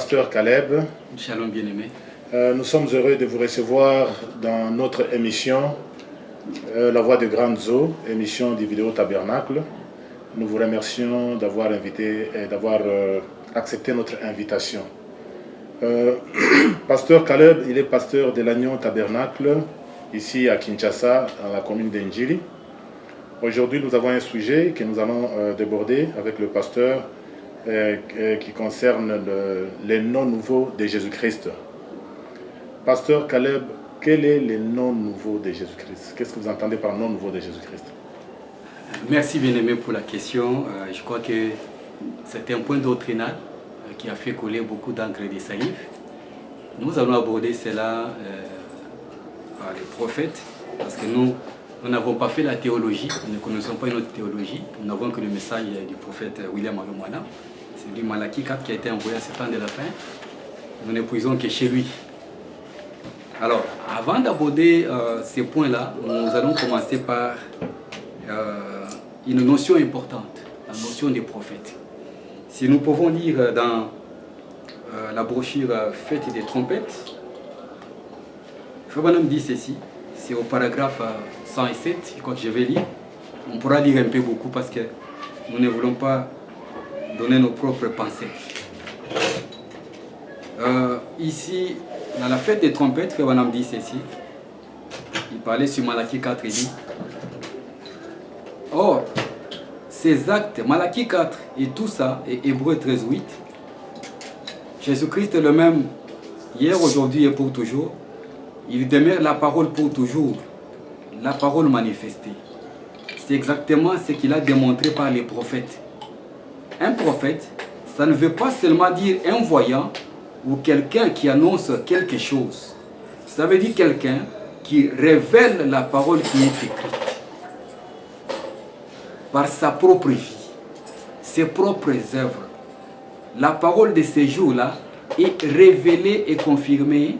pasteur Caleb. Shalom bien-aimé. Nous sommes heureux de vous recevoir dans notre émission La Voix de Grande Eaux, émission du Vidéo Tabernacle. Nous vous remercions d'avoir accepté notre invitation. Pasteur Caleb, il est pasteur de l'Agnon Tabernacle, ici à Kinshasa, dans la commune d'Enjili. Aujourd'hui, nous avons un sujet que nous allons déborder avec le pasteur qui concerne les noms nouveaux de Jésus-Christ. Pasteur Caleb, quel est le nom nouveau de Jésus-Christ? Qu'est-ce que vous entendez par nom nouveau de Jésus-Christ? Merci bien-aimé pour la question. Je crois que c'est un point doctrinal qui a fait couler beaucoup d'encre et de salive. Nous allons aborder cela par les prophètes, parce que nous n'avons pas fait la théologie, nous ne connaissons pas notre théologie, nous n'avons que le message du prophète William Alomana. C'est du Malachie 4 qui a été envoyé à ce temps de la fin. Nous n'épuisons que chez lui. Alors, avant d'aborder ces points-là, nous allons commencer par une notion importante, la notion des prophètes. Si nous pouvons lire dans la brochure Fête des trompettes, Fabanam dit ceci, c'est au paragraphe 107, je crois que je vais lire. On pourra lire un peu beaucoup parce que nous ne voulons pas donner nos propres pensées. Ici, dans la Fête des trompettes, Fabanam dit ceci, il parlait sur Malachie 4, il dit: or, ces actes, Malachie 4 et tout ça, et Hébreux 13, 8, Jésus-Christ est le même hier, aujourd'hui et pour toujours. Il demeure la parole pour toujours, la parole manifestée. C'est exactement ce qu'il a démontré par les prophètes. Un prophète, ça ne veut pas seulement dire un voyant ou quelqu'un qui annonce quelque chose. Ça veut dire quelqu'un qui révèle la parole qui est écrite par sa propre vie, ses propres œuvres. La parole de ces jours-là est révélée et confirmée.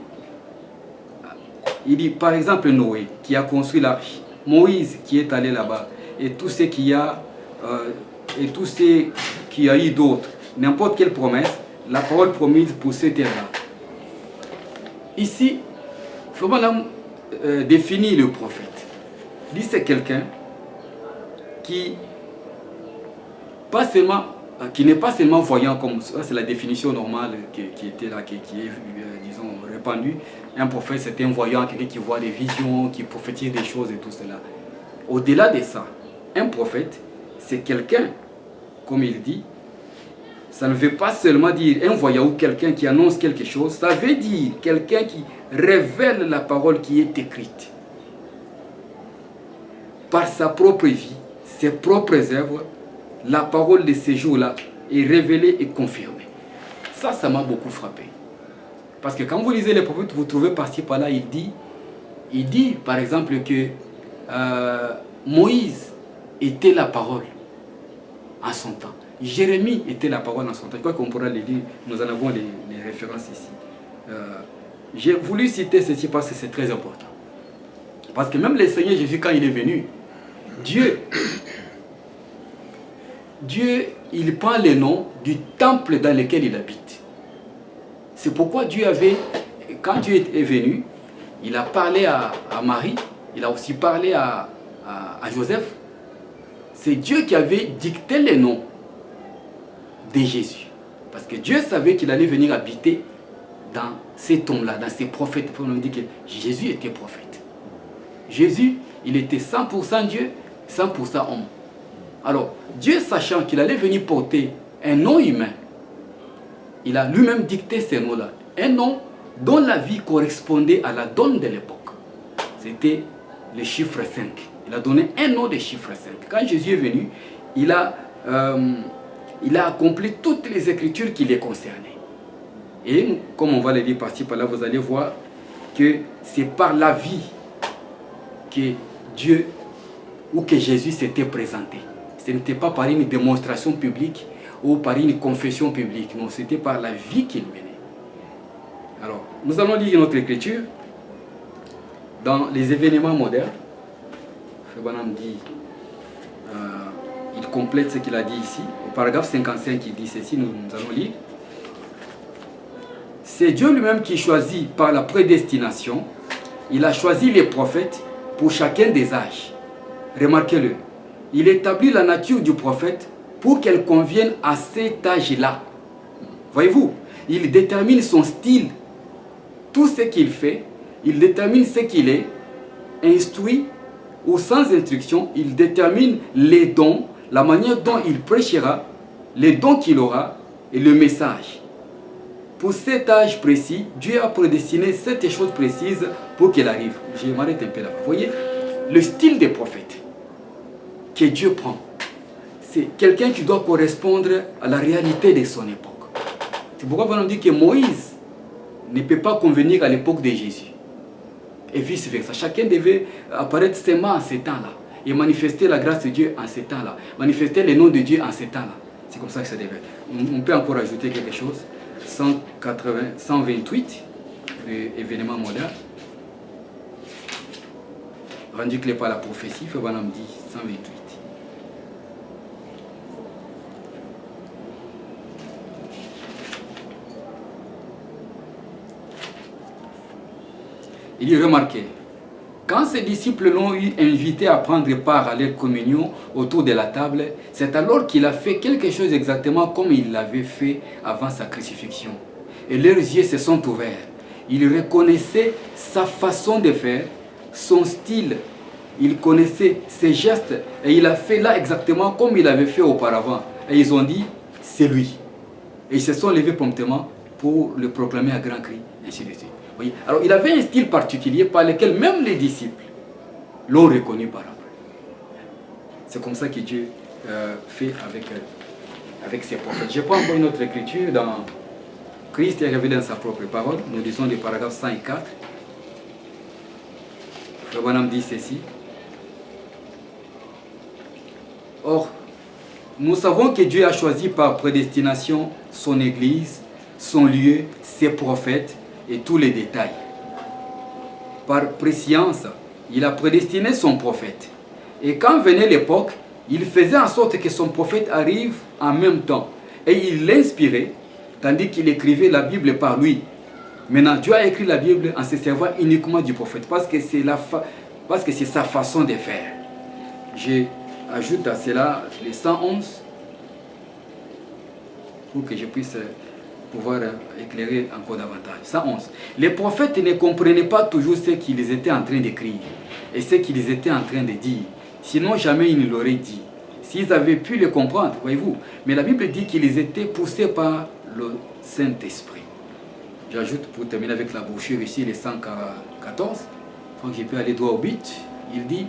Il dit par exemple Noé qui a construit l'arche, Moïse qui est allé là-bas, et tout ce qu'il y a, eu d'autres. N'importe quelle promesse, la parole promise pour ces terres-là. Ici, il faut définir le prophète. Il dit c'est quelqu'un qui n'est pas seulement voyant, comme ça, c'est la définition normale qui était là, qui est, disons, répandue. Un prophète, c'est un voyant, quelqu'un qui voit des visions, qui prophétise des choses et tout cela. Au-delà de ça, un prophète, c'est quelqu'un, comme il dit, ça ne veut pas seulement dire un voyant ou quelqu'un qui annonce quelque chose, ça veut dire quelqu'un qui révèle la parole qui est écrite. Par sa propre vie, ses propres œuvres, la parole de ces jours-là est révélée et confirmée. Ça m'a beaucoup frappé. Parce que quand vous lisez les prophètes, vous trouvez par-ci par-là, il dit par exemple que Moïse était la parole en son temps. Jérémie était la parole en son temps. Je crois qu'on pourra les lire, nous en avons les références ici. J'ai voulu citer ceci parce que c'est très important. Parce que même le Seigneur Jésus, quand il est venu, Dieu, il prend le nom du temple dans lequel il habite. C'est pourquoi quand Dieu est venu, il a parlé à Marie, il a aussi parlé à Joseph. C'est Dieu qui avait dicté les noms de Jésus. Parce que Dieu savait qu'il allait venir habiter dans ces tombes-là, dans ces prophètes. On dit que Jésus était prophète. Jésus, il était 100% Dieu, 100% homme. Alors, Dieu sachant qu'il allait venir porter un nom humain, il a lui-même dicté ces noms-là. Un nom dont la vie correspondait à la donne de l'époque. C'était le chiffre 5. Il a donné un nom de chiffre 5. Quand Jésus est venu, il a accompli toutes les écritures qui les concernaient. Et comme on va le lire par-ci par-là, vous allez voir que c'est par la vie que Dieu ou que Jésus s'était présenté. Ce n'était pas par une démonstration publique ou par une confession publique. Non, c'était par la vie qu'il menait. Alors, nous allons lire notre écriture dans les événements modernes. Febanam dit, il complète ce qu'il a dit ici. Au paragraphe 55, il dit ceci, nous allons lire. c'est Dieu lui-même qui choisit par la prédestination. Il a choisi les prophètes pour chacun des âges. Remarquez-le. Il établit la nature du prophète pour qu'elle convienne à cet âge-là. Voyez-vous, il détermine son style, tout ce qu'il fait, il détermine ce qu'il est, instruit ou sans instruction, il détermine les dons, la manière dont il prêchera, les dons qu'il aura et le message. Pour cet âge précis, Dieu a prédestiné cette chose précise pour qu'elle arrive. Je m'arrête un peu là-bas. Vous voyez, le style des prophètes que Dieu prend, c'est quelqu'un qui doit correspondre à la réalité de son époque. C'est pourquoi on dit que Moïse ne peut pas convenir à l'époque de Jésus. Et vice-versa. Chacun devait apparaître seulement en ces temps-là. Et manifester la grâce de Dieu en ces temps-là. Manifester le nom de Dieu en ces temps-là. C'est comme ça que ça devait être. On peut encore ajouter quelque chose. 128, l'événement moderne. Rendu clé par la prophétie, Fébranam dit 128. Il y remarquait, quand ses disciples l'ont invité à prendre part à leur communion autour de la table, c'est alors qu'il a fait quelque chose exactement comme il l'avait fait avant sa crucifixion. Et leurs yeux se sont ouverts. Ils reconnaissaient sa façon de faire, son style. Ils connaissaient ses gestes et il a fait là exactement comme il avait fait auparavant. Et ils ont dit, c'est lui. Et ils se sont levés promptement pour le proclamer à grand cri, ainsi de suite. Oui. Alors il avait un style particulier par lequel même les disciples l'ont reconnu par après. C'est comme ça que Dieu fait avec ses prophètes. Je prends encore une autre écriture dans Christ est révélé dans sa propre parole. Nous lisons les paragraphes 100 et 4. Le bonhomme dit ceci. Or, nous savons que Dieu a choisi par prédestination son Église, son lieu, ses prophètes, et tous les détails. Par préscience, il a prédestiné son prophète. Et quand venait l'époque, il faisait en sorte que son prophète arrive en même temps. Et il l'inspirait, tandis qu'il écrivait la Bible par lui. Maintenant, Dieu a écrit la Bible en se servant uniquement du prophète, parce que c'est sa façon de faire. J'ajoute à cela les 111, pour que je puisse pouvoir éclairer encore davantage. 111. Les prophètes ne comprenaient pas toujours ce qu'ils étaient en train d'écrire et ce qu'ils étaient en train de dire. Sinon, jamais ils ne l'auraient dit. S'ils avaient pu le comprendre, voyez-vous. Mais la Bible dit qu'ils étaient poussés par le Saint-Esprit. J'ajoute pour terminer avec la brochure ici, les 114. Quand j'ai pu aller droit au but, il dit...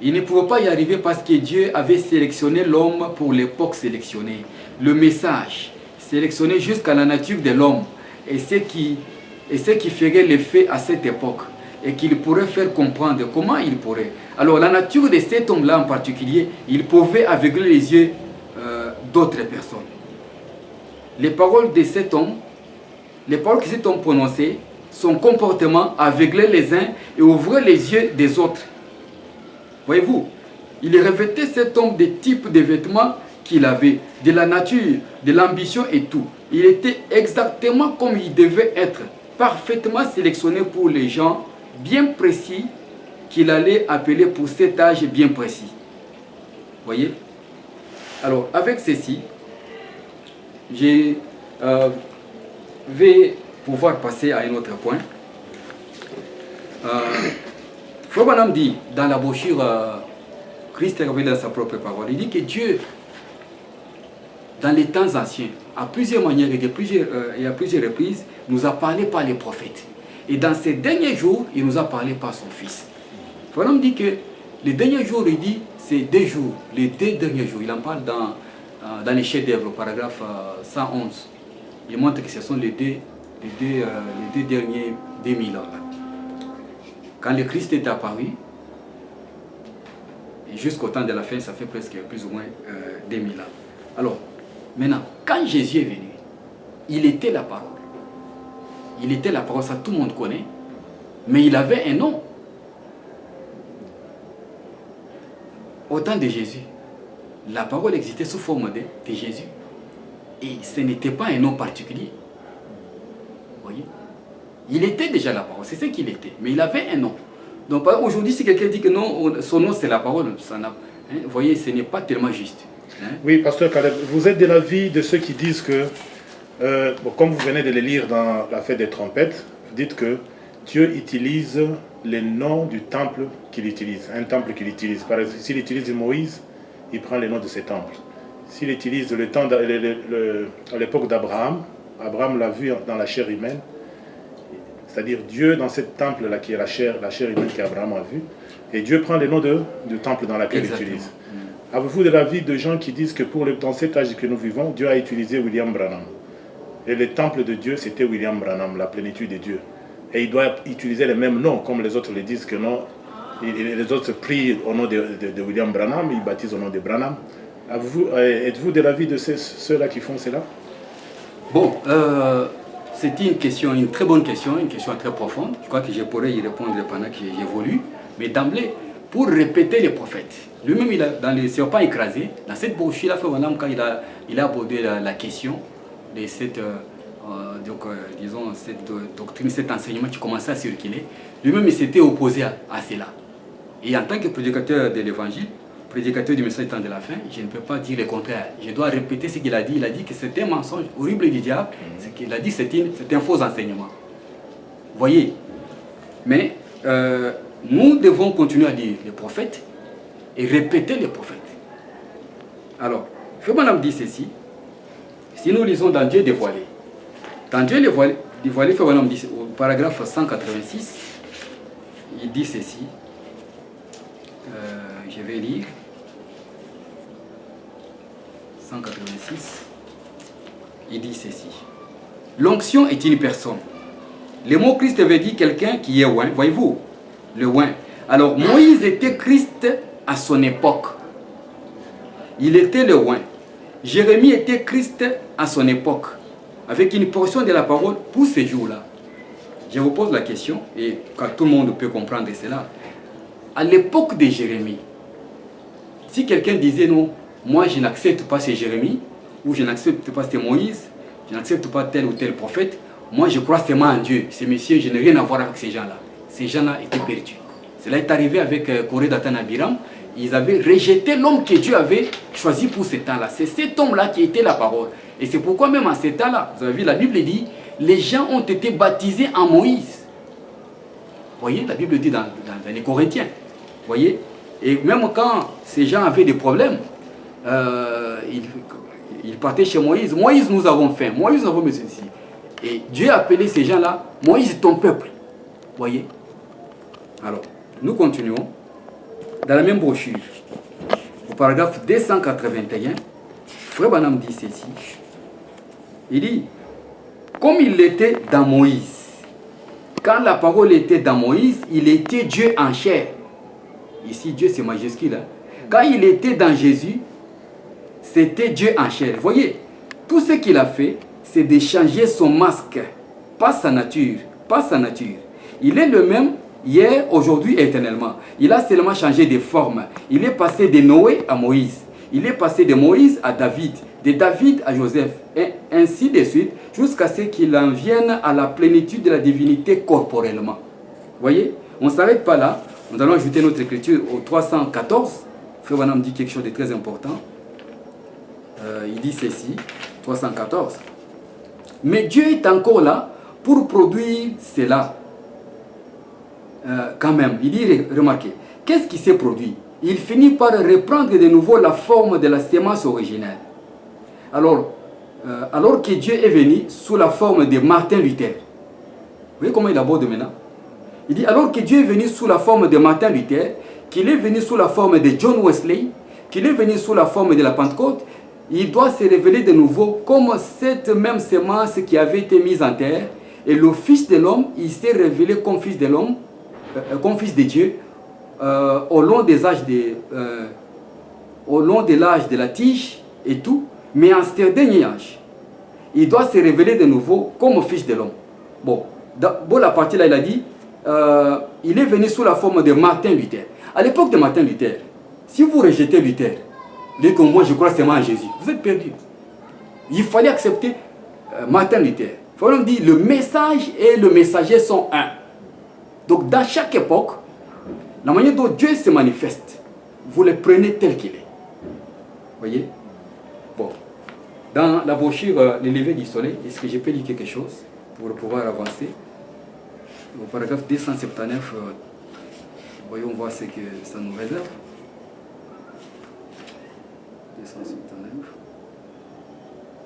Il ne pouvait pas y arriver parce que Dieu avait sélectionné l'homme pour l'époque sélectionnée. Le message sélectionné jusqu'à la nature de l'homme et ce qui ferait l'effet à cette époque et qu'il pourrait faire comprendre comment il pourrait. Alors la nature de cet homme-là en particulier, il pouvait aveugler les yeux d'autres personnes. Les paroles de cet homme, les paroles que cet homme prononçait, son comportement aveuglait les uns et ouvrait les yeux des autres. Voyez-vous, il revêtait cet homme des types de vêtements qu'il avait, de la nature, de l'ambition et tout. Il était exactement comme il devait être, parfaitement sélectionné pour les gens bien précis qu'il allait appeler pour cet âge bien précis. Voyez? Alors, avec ceci, je vais pouvoir passer à un autre point. Frère Branham dit dans la brochure Christ est révélé dans sa propre parole, il dit que Dieu, dans les temps anciens, à plusieurs manières et à plusieurs reprises, nous a parlé par les prophètes. Et dans ces derniers jours, il nous a parlé par son Fils. Frère Branham dit que les derniers jours, il dit, c'est 2 jours, les 2 derniers jours. Il en parle dans les chefs-d'œuvre, paragraphe 111. Il montre que ce sont les deux derniers 2000 ans. Quand le Christ est apparu, et jusqu'au temps de la fin, ça fait presque plus ou moins 2000 ans. Alors, maintenant, quand Jésus est venu, il était la parole. Il était la parole, ça tout le monde connaît. Mais il avait un nom. Au temps de Jésus, la parole existait sous forme de Jésus. Et ce n'était pas un nom particulier. Vous voyez? Il était déjà la parole, c'est ce qu'il était. Mais il avait un nom. Donc aujourd'hui, si quelqu'un dit que non, son nom c'est la parole, vous voyez, ce n'est pas tellement juste. Hein? Oui, pasteur Caleb, vous êtes de l'avis de ceux qui disent que, comme vous venez de le lire dans la fête des trompettes, vous dites que Dieu utilise les noms du temple qu'il utilise, un temple qu'il utilise. Par exemple, s'il utilise Moïse, il prend les noms de ces temples. S'il utilise le temps à l'époque d'Abraham, Abraham l'a vu dans la chair humaine, c'est-à-dire Dieu dans ce temple-là qui est la chair humaine qu'Abraham a vue, et Dieu prend les noms du temple dans lequel il utilise. Avez-vous de l'avis de gens qui disent que dans cet âge que nous vivons, Dieu a utilisé William Branham? Et le temple de Dieu, c'était William Branham, la plénitude de Dieu. Et il doit utiliser les mêmes noms, comme les autres le disent que non. Les autres prient au nom de William Branham, ils baptisent au nom de Branham. Êtes-vous de l'avis de ceux-là qui font cela? Bon, c'est une très bonne question, une question très profonde. Je crois que je pourrais y répondre pendant que j'évolue. Mais d'emblée, pour répéter les prophètes, lui-même, dans les serpents écrasés, dans cette brochure, quand il a abordé la question de cette, disons, cette doctrine, cet enseignement qui commençait à circuler, lui-même, il s'était opposé à cela. Et en tant que prédicateur de l'évangile, prédicateur du message temps de la fin, je ne peux pas dire le contraire. Je dois répéter ce qu'il a dit. Il a dit que c'était un mensonge horrible du diable. Ce qu'il a dit, c'est un faux enseignement. Vous voyez? Mais nous devons continuer à lire les prophètes et répéter les prophètes. Alors, Frère dit ceci. Si nous lisons dans Dieu dévoilé, dans Dieu dévoilé, Frère dit au paragraphe 186, il dit ceci. Je vais lire 186. Il dit ceci. L'onction est une personne. Le mot Christ veut dire quelqu'un qui est oint. Voyez-vous, le oint. Alors Moïse était Christ à son époque. Il était le oint. Jérémie était Christ à son époque, avec une portion de la parole pour ces jours-là. Je vous pose la question, et quand tout le monde peut comprendre cela. À l'époque de Jérémie, si quelqu'un disait non, moi je n'accepte pas ces Jérémie, ou je n'accepte pas ces Moïse, je n'accepte pas tel ou tel prophète, moi je crois seulement en Dieu. Ces messieurs, je n'ai rien à voir avec ces gens-là. Ces gens-là étaient perdus. Cela est arrivé avec Corée Datan Abiram. Ils avaient rejeté l'homme que Dieu avait choisi pour ce temps-là. C'est cet homme-là qui était la parole. Et c'est pourquoi même en ce temps-là, vous avez vu, la Bible dit, les gens ont été baptisés en Moïse. Vous voyez, la Bible dit dans les Corinthiens. Vous voyez? Et même quand ces gens avaient des problèmes, ils partaient chez Moïse. Moïse, nous avons faim. Moïse, nous avons mis ceci. Et Dieu a appelé ces gens-là, Moïse, ton peuple. Vous voyez? Alors, nous continuons. Dans la même brochure, au paragraphe 281, Frère Branham dit ceci. Il dit, comme il l'était dans Moïse, quand la parole était dans Moïse, il était Dieu en chair. Ici, Dieu, c'est majuscule. Hein? Quand il était dans Jésus, c'était Dieu en chair. Vous voyez, tout ce qu'il a fait, c'est de changer son masque, pas sa nature, pas sa nature. Il est le même hier, aujourd'hui et éternellement. Il a seulement changé de forme. Il est passé de Noé à Moïse. Il est passé de Moïse à David, de David à Joseph, et ainsi de suite, jusqu'à ce qu'il en vienne à la plénitude de la divinité corporellement. Vous voyez, on ne s'arrête pas là. Nous allons ajouter notre écriture au 314. Frère Branham dit quelque chose de très important. Il dit ceci, 314. Mais Dieu est encore là pour produire cela. Quand même, il dit, remarquez, qu'est-ce qui s'est produit? Il finit par reprendre de nouveau la forme de la sémence originelle. Alors que Dieu est venu sous la forme de Martin Luther. Vous voyez comment il aborde maintenant? Il dit, alors que Dieu est venu sous la forme de Martin Luther, qu'il est venu sous la forme de John Wesley, qu'il est venu sous la forme de la Pentecôte, il doit se révéler de nouveau comme cette même sémence qui avait été mise en terre. Et le Fils de l'homme, il s'est révélé comme Fils de l'homme, comme Fils de Dieu, au long des âges au long de l'âge de la tige et tout. Mais en ce dernier âge, il doit se révéler de nouveau comme Fils de l'homme. Bon, la partie là, il a dit, il est venu sous la forme de Martin Luther. À l'époque de Martin Luther, si vous rejetez Luther, Dès que moi je crois seulement en Jésus, vous êtes perdu. Il fallait accepter Martin Luther. On dit le message et le messager sont un. Donc dans chaque époque, la manière dont Dieu se manifeste, vous le prenez tel qu'il est. Voyez? Bon. Dans la brochure Les levées du soleil, est-ce que je peux lire quelque chose pour pouvoir avancer? Au paragraphe 279, voyons voir ce que ça nous réserve. 279.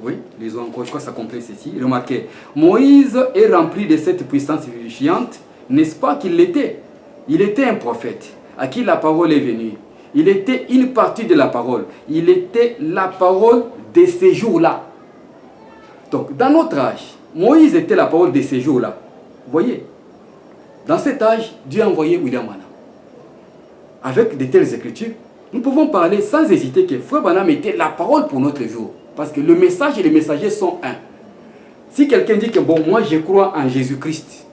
Oui, lisons encore, je crois que ça complète ceci. Remarquez, Moïse est rempli de cette puissance vivifiante, n'est-ce pas qu'il l'était? Il était un prophète à qui la parole est venue. Il était une partie de la parole. Il était la parole de ces jours-là. Donc, dans notre âge, Moïse était la parole de ces jours-là. Vous voyez? Dans cet âge, Dieu a envoyé William Branham. Avec de telles écritures, nous pouvons parler sans hésiter que Frère Branham était la parole pour notre jour. Parce que le message et les messagers sont un. Si quelqu'un dit que bon, moi je crois en Jésus-Christ,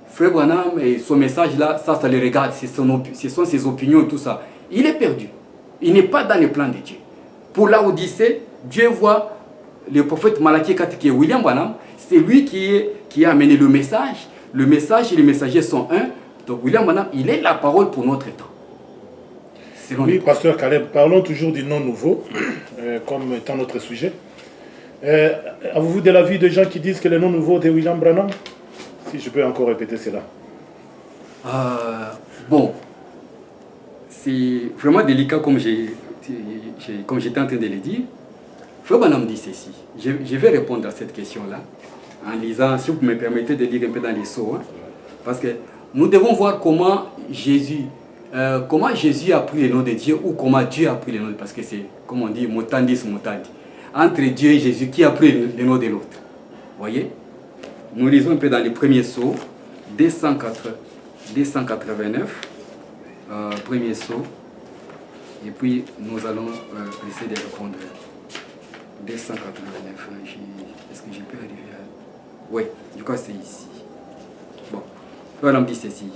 Frère Branham et son message là, ça le regarde, ce sont ses opinions et tout ça. Il est perdu. Il n'est pas dans le plan de Dieu. Pour la Odyssée, Dieu voit le prophète Malachi 4 qui est William Branham, c'est lui qui a amené le message. Le message et les messagers sont un. Donc William Branham, il est la parole pour notre temps. Oui, pasteur Caleb, parlons toujours du nom nouveau, comme étant notre sujet. Avez-vous de l'avis de gens qui disent que le nom nouveau de William Branham? Si je peux encore répéter cela. Bon, c'est vraiment délicat comme j'étais en train de le dire. Frère Branham dit ceci. Je vais répondre à cette question-là en lisant, si vous me permettez de lire un peu dans les sceaux. Hein, parce que nous devons voir comment Jésus a pris le nom de Dieu ou comment Dieu a pris le nom, parce que c'est, comme on dit, mutandis mutandi. Entre Dieu et Jésus, qui a pris le nom de l'autre? Vous voyez? Nous lisons un peu dans les premiers sceaux, 289, premier sceau, et puis nous allons essayer de répondre. 289, est-ce que je peux arriver à... Oui, je crois que c'est ici. Bon, voilà, on dit ceci.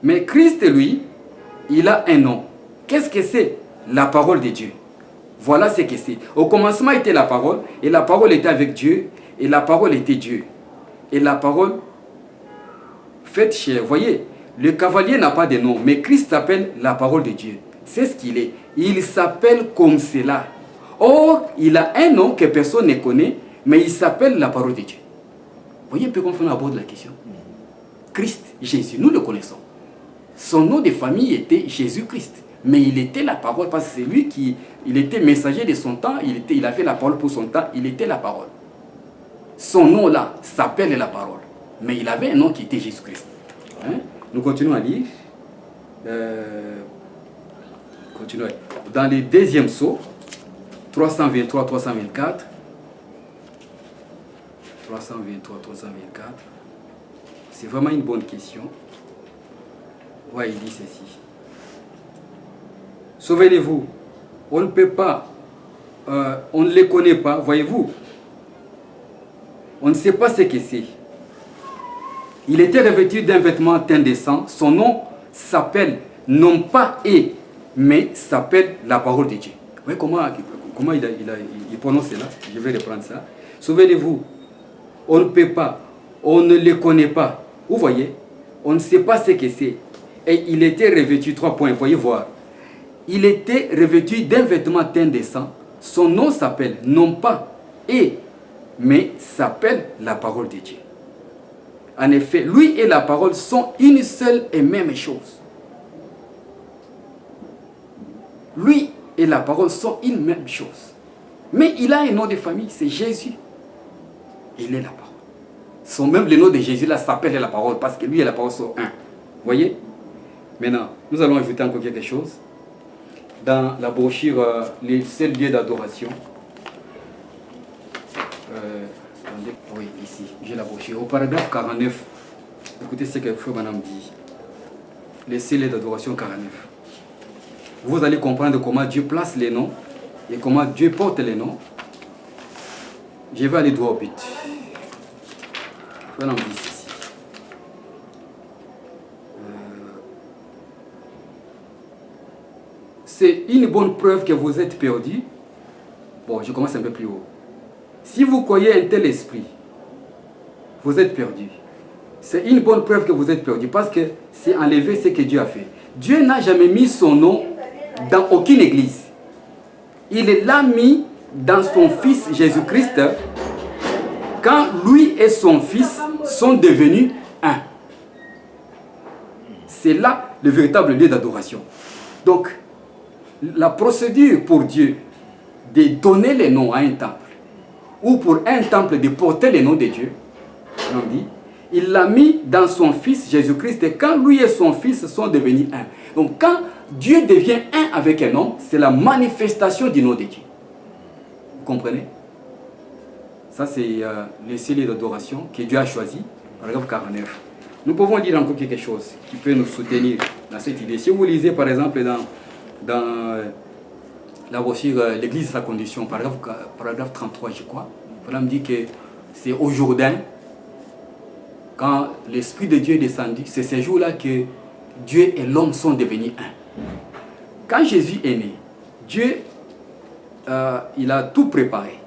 Mais Christ, lui, il a un nom. Qu'est-ce que c'est? La parole de Dieu. Voilà ce que c'est. Au commencement était la parole, et la parole était avec Dieu, et la parole était Dieu. Et la parole faite chair. Voyez, le cavalier n'a pas de nom, mais Christ s'appelle la parole de Dieu. C'est ce qu'il est. Il s'appelle comme cela. Or, il a un nom que personne ne connaît, mais il s'appelle la parole de Dieu. Voyez un peu comment on aborde la question. Christ, Jésus, nous le connaissons. Son nom de famille était Jésus-Christ. Mais il était la parole parce que c'est lui il était messager de son temps, il avait la parole pour son temps, il était la parole. Son nom là s'appelle la parole. Mais il avait un nom qui était Jésus-Christ. Hein? Nous continuons à lire. Continuons. Dans les deuxièmes sceaux, 323, 324. 323, 324. C'est vraiment une bonne question. Ouais, il dit ceci. Souvenez-vous, on ne peut pas, on ne les connaît pas, voyez-vous. On ne sait pas ce que c'est. Il était revêtu d'un vêtement teint de sang. Son nom s'appelle non pas et, mais s'appelle la parole de Dieu. Vous voyez comment il prononce cela? Je vais reprendre ça. Souvenez-vous, on ne peut pas, on ne les connaît pas. Vous voyez, on ne sait pas ce que c'est. Et il était revêtu, 3 points, voyez voir. Il était revêtu d'un vêtement teint de sang. Son nom s'appelle non pas et, mais s'appelle la parole de Dieu. En effet, lui et la parole sont une seule et même chose. Lui et la parole sont une même chose. Mais il a un nom de famille, c'est Jésus. Il est la parole. Même le nom de Jésus là s'appelle la parole parce que lui et la parole sont un. Vous voyez? Maintenant, nous allons ajouter encore quelque chose. Dans la brochure, les seuls lieux d'adoration. Oui, ici, j'ai la brochure. Au paragraphe 49, écoutez ce que Frère Branham dit. Les seuls lieux d'adoration 49. Vous allez comprendre comment Dieu place les noms et comment Dieu porte les noms. Je vais aller droit au but. Frère Branham dit ceci. c'est une bonne preuve que vous êtes perdu. Bon, je commence un peu plus haut. Si vous croyez un tel esprit, vous êtes perdu. C'est une bonne preuve que vous êtes perdu parce que c'est enlever ce que Dieu a fait. Dieu n'a jamais mis son nom dans aucune église. Il l'a mis dans son Fils Jésus-Christ quand lui et son Fils sont devenus un. C'est là le véritable lieu d'adoration. Donc, la procédure pour Dieu de donner les noms à un temple, ou pour un temple de porter les noms de Dieu, on dit, il l'a mis dans son Fils Jésus-Christ quand lui et son Fils sont devenus un. Donc quand Dieu devient un avec un homme, c'est la manifestation du nom de Dieu. Vous comprenez? Ça c'est le ciel d'adoration que Dieu a choisi, paragraphe 49. Nous pouvons lire encore quelque chose qui peut nous soutenir dans cette idée. Si vous lisez par exemple dans la brochure L'Église et sa condition, paragraphe 33 je crois, on me dit que c'est au Jourdain, quand l'Esprit de Dieu est descendu, c'est ces jours-là que Dieu et l'homme sont devenus un. Quand Jésus est né, Dieu, il a tout préparé.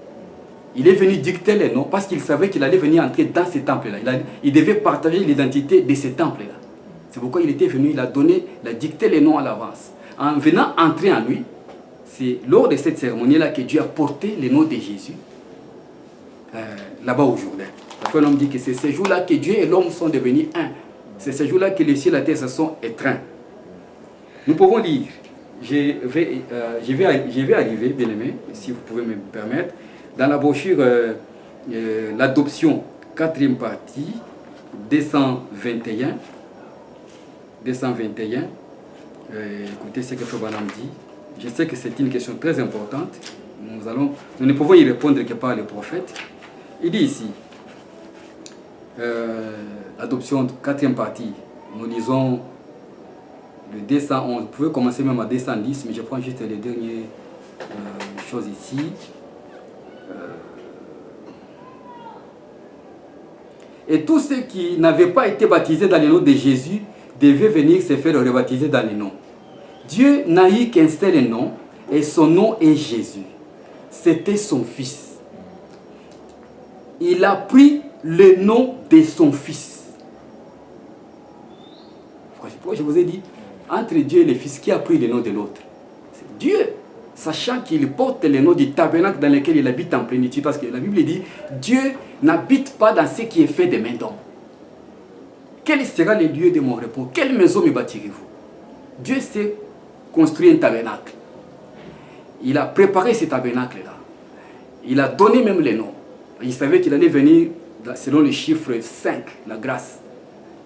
Il est venu dicter les noms parce qu'il savait qu'il allait venir entrer dans ce temple-là. Il devait partager l'identité de ce temple-là. C'est pourquoi il était venu, il a dicté les noms à l'avance. En venant entrer en lui, c'est lors de cette cérémonie-là que Dieu a porté le nom de Jésus là-bas au Jourdain. Après, l'homme dit que c'est ces jours-là que Dieu et l'homme sont devenus un. C'est ces jours-là que les cieux et la terre se sont étreints. Nous pouvons lire. Je vais arriver, bien aimé, si vous pouvez me permettre, dans la brochure l'adoption, 4e partie, 221. Écoutez ce que Frère Branham dit. Je sais que c'est une question très importante. Nous ne pouvons y répondre que par les prophètes. Il dit ici, adoption 4e partie, nous lisons le 211, vous pouvez commencer même à 210, mais je prends juste les dernières choses ici. Et tous ceux qui n'avaient pas été baptisés dans le nom de Jésus devaient venir se faire rebaptiser dans le nom. Dieu n'a eu qu'un seul nom, et son nom est Jésus. C'était son Fils. Il a pris le nom de son Fils. Pourquoi je vous ai dit, entre Dieu et le Fils, qui a pris le nom de l'autre? C'est Dieu, sachant qu'il porte le nom du tabernacle dans lequel il habite en plénitude. Parce que la Bible dit, Dieu n'habite pas dans ce qui est fait des mains d'hommes. Quel sera le lieu de mon repos? Quelle maison me bâtirez-vous? Dieu s'est construit un tabernacle. Il a préparé ce tabernacle-là. Il a donné même les noms. Il savait qu'il allait venir selon le chiffre 5, la grâce.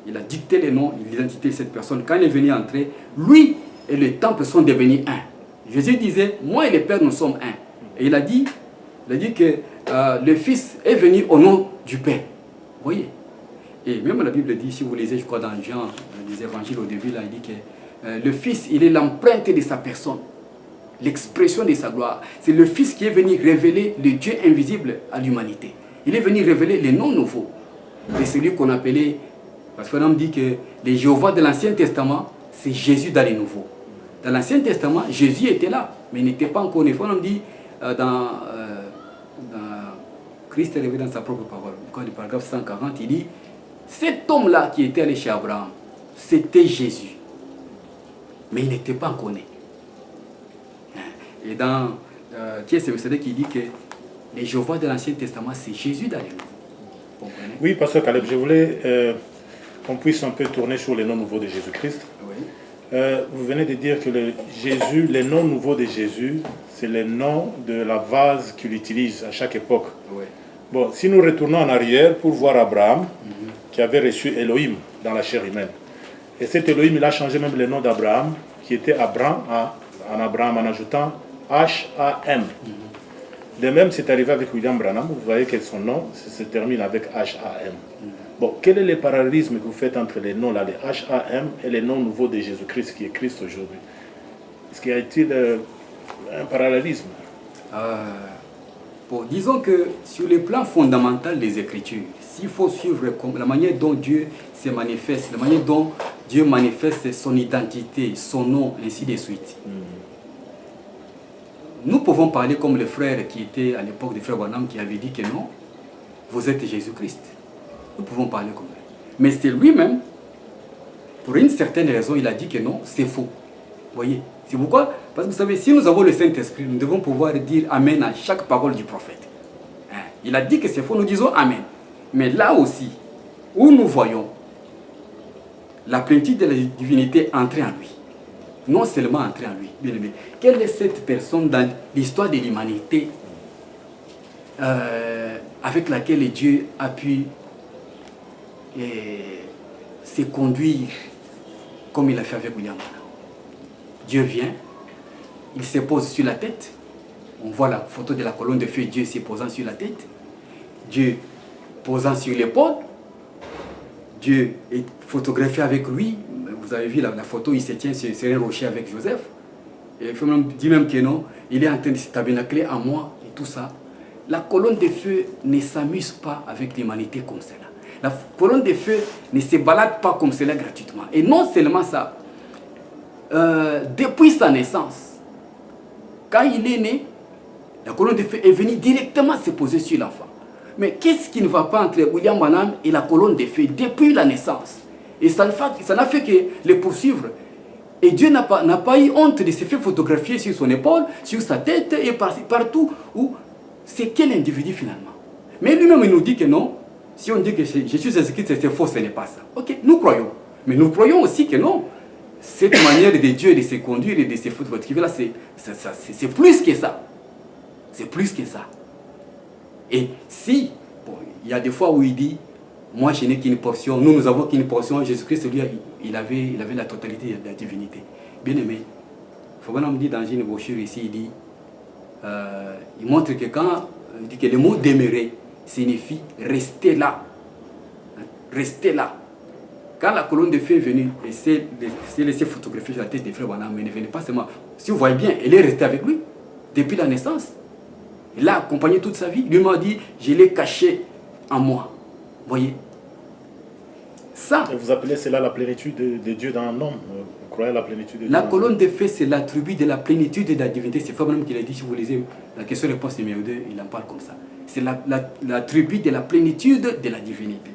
Il a dicté les noms, l'identité de cette personne. Quand il est venu entrer, lui et le temple sont devenus un. Jésus disait, moi et le Père, nous sommes un. Et il a dit que le Fils est venu au nom du Père. Vous voyez? Et même la Bible dit, si vous lisez, je crois, dans Jean, les évangiles au début, là, il dit que le Fils, il est l'empreinte de sa personne, l'expression de sa gloire. C'est le Fils qui est venu révéler le Dieu invisible à l'humanité. Il est venu révéler les noms nouveaux de celui qu'on appelait, parce qu'on dit que les Jéhovah de l'Ancien Testament, c'est Jésus dans les Nouveaux. Dans l'Ancien Testament, Jésus était là, mais il n'était pas encore né. On dit dans Christ est révélé dans sa propre parole. Quand le paragraphe 140, il dit, cet homme-là qui était allé chez Abraham, c'était Jésus. Mais il n'était pas encore né. Et dans qui est ce verset qui dit que les Jéhovah de l'Ancien Testament, c'est Jésus dans les Nouveaux. Vous comprenez? Oui, Pasteur Caleb, je voulais qu'on puisse un peu tourner sur les noms nouveaux de Jésus-Christ. Oui. Vous venez de dire que les noms nouveaux de Jésus, c'est les noms de la vase qu'il utilise à chaque époque. Oui. Bon, si nous retournons en arrière pour voir Abraham, qui avait reçu Elohim dans la chair humaine. Et cet Elohim, il a changé même le nom d'Abraham, qui était Abraham, en Abraham, en ajoutant H-A-M. De même, c'est arrivé avec William Branham. Vous voyez que son nom se termine avec H-A-M. Bon, quel est le parallélisme que vous faites entre les noms là, les H-A-M, et les noms nouveaux de Jésus-Christ, qui est Christ aujourd'hui? Est-ce qu'il y a-t-il un parallélisme? Bon, disons que sur le plan fondamental des Écritures, s'il faut suivre la manière dont Dieu se manifeste, la manière dont Dieu manifeste son identité, son nom, ainsi de suite, nous pouvons parler comme le frère qui était à l'époque de frère Branham qui avait dit que non, vous êtes Jésus-Christ. Nous pouvons parler comme lui. Mais c'est lui-même, pour une certaine raison, il a dit que non, c'est faux. Vous voyez? C'est pourquoi, parce que vous savez, si nous avons le Saint-Esprit, nous devons pouvoir dire Amen à chaque parole du prophète. Il a dit que c'est faux, nous disons Amen. Mais là aussi, où nous voyons la plénitude de la divinité entrer en lui, non seulement entrer en lui, bien aimé. Quelle est cette personne dans l'histoire de l'humanité avec laquelle Dieu a pu se conduire comme il a fait avec William Branham? Dieu vient, il se pose sur la tête. On voit la photo de la colonne de feu, Dieu se posant sur la tête. Dieu posant sur l'épaule. Dieu est photographié avec lui. Vous avez vu la photo, il se tient sur un rocher avec Joseph. Et il dit même que non, il est en train de se tabernacler en moi et tout ça. La colonne de feu ne s'amuse pas avec l'humanité comme cela. La colonne de feu ne se balade pas comme cela gratuitement. Et non seulement ça, depuis sa naissance, quand il est né, la colonne de feu est venue directement se poser sur l'enfant. Mais qu'est-ce qui ne va pas entre William Branham et la colonne de feu depuis la naissance? Et ça n'a fait que les poursuivre. Et Dieu n'a pas eu honte de se faire photographier sur son épaule, sur sa tête et partout où c'est quel individu finalement. Mais lui-même il nous dit que non. Si on dit que Jésus-Christ c'est faux, ce n'est pas ça. Ok, nous croyons. Mais nous croyons aussi que non. Cette manière de Dieu de se conduire et de se photographier là, c'est plus que ça. C'est plus que ça. Et si, bon, il y a des fois où il dit, moi je n'ai qu'une portion, nous avons qu'une portion, Jésus-Christ, lui, il avait la totalité de la divinité. Bien aimé, Fabana me dit dans une brochure ici, il montre que quand, il dit que le mot demeurer signifie rester là. Rester là. Quand la colonne de feu est venue, et s'est laissé photographier la tête des frères Branham, mais ne venait pas seulement. Si vous voyez bien, elle est restée avec lui depuis la naissance. Il l'a accompagné toute sa vie. Lui m'a dit, je l'ai caché en moi. Vous voyez? Ça. Et vous appelez cela la plénitude de Dieu dans l'homme. Vous croyez à la plénitude de Dieu? La colonne de feu, c'est l'attribut de la plénitude de la divinité. C'est Fabre qui l'a dit, si vous lisez la question-réponse numéro 2, il en parle comme ça. C'est l'attribut de la plénitude de la divinité.